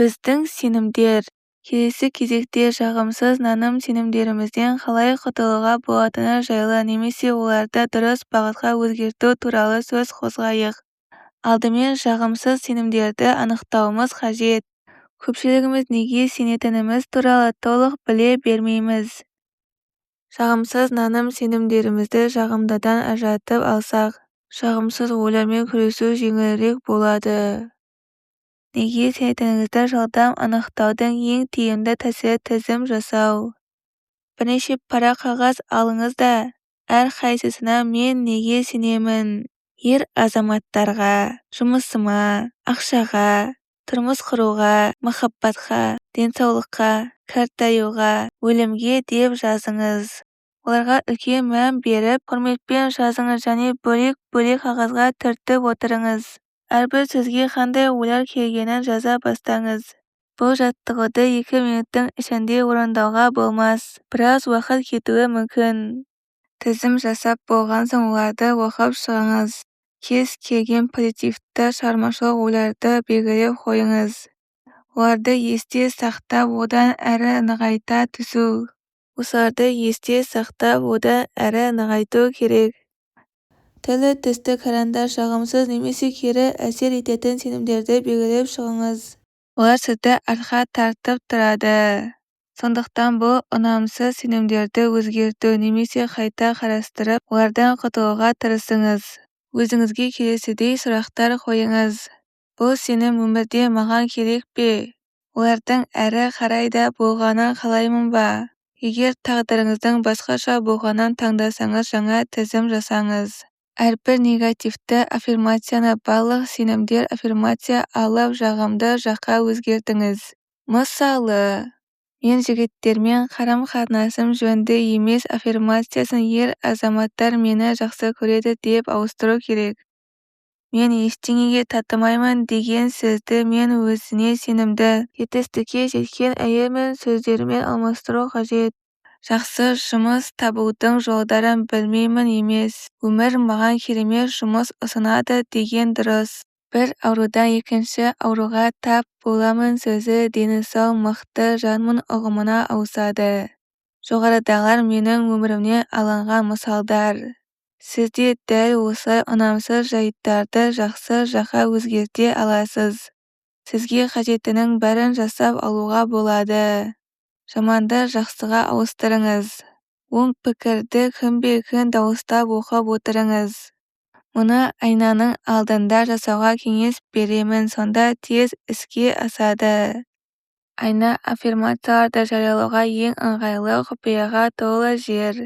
Біздің сенімдер. Келесі кезекте жағымсыз наным-сенімдерімізден қалай құтылуға болатыны жайлы немесе оларды дұрыс бағытқа өзгерту туралы сөз қозғайық. Алдымен жағымсыз сенімдерді анықтауымыз қажет. Көпшілігіміз неге сенетініміз туралы толық біле бермейміз. Жағымсыз наным-сенімдерімізді жағымдыдан ажыратып алсақ, жағымсыз ойлармен күресу жеңілірек болады. Неге сенетініңізді жылдам анықтаудың ең тиімді тәсілі тізім жасау. Бірнеше парақ қағаз алыңыз да, әрқайсысына мен неге сенемін. Ер азаматтарға, жұмысыма, ақшаға, тұрмыс құруға, махаббатқа, денсаулыққа, картаюға, өлімге деп жазыңыз. Оларға үлкен мән беріп, құрметпен жазыңыз және бөлек-бөлек қағазға түртіп отырыңыз. Әрбір сөзге қандай ойлар келгенін жаза бастаңыз. Бұл жаттығуды 2 минуттың ішінде орындауға болмас. Біраз уақыт кетуі мүмкін. Тізім жасап болған соң оларды оқып шығыңыз. Кез келген позитивті шығармашылық ойларды белгілеп қойыңыз. Оларды есте сақтап, одан әрі нығайта түсу. Осыларды есте сақтап, одан әрі нығайту керек. Түрлі түсті карандаш жағымсыз немесе кері әсер ететін сенімдерді белгілеп шығыңыз. Олар сізді артқа тартып тұрады. Сондықтан бұл ұнамсыз сенімдерді өзгерту немесе қайта қарастырып, олардан құтылуға тырысыңыз. Өзіңізге келесідей сұрақтар қойыңыз. Бұл сенім өмірде маған керек пе? Олардың әрі қарай да болғанын қалаймын ба? Егер тағдырыңыздың басқаша болғанын таңдасаңыз, жаңа тізім жасаңыз. Әрбір негативті аффирмацияны барлық сенімдер аффирмация алып жағымды жаққа өзгертіңіз. Мысалы, мен жігіттермен қарым-қатынасым жөнді емес аффирмациясын ер азаматтар мені жақсы көреді деп ауыстыру керек. Мен ештеңеге татымаймын деген сөзді мен өзіне сенімді, жетістікке жеткен әйелмін сөздерімен алмастыру қажет. Жақсы жұмыс табудың жолдарын білмеймін емес. Өмір маған керемет жұмыс ұсынады деген дұрыс. Бір аурудан екінші ауруға тап боламын сөзі дені сау мықты жанмын ұғымына ауысады. Жоғарыдағылар менің өмірімнен алынған мысалдар. Сізде дәл осылай ұнамсыз жайттарды жақсы жаққа өзгерте аласыз. Сізге қажеттінің бәрін жасап алуға болады. Жаманды жақсыға ауыстырыңыз. Оң пікірді күнбе-күн дауыстап оқып отырыңыз. Мұны айнаның алдында жасауға кеңес беремін, сонда тез іске асады. Айна аффирмацияларды жариялауға ең ыңғайлы құпияға толы жер.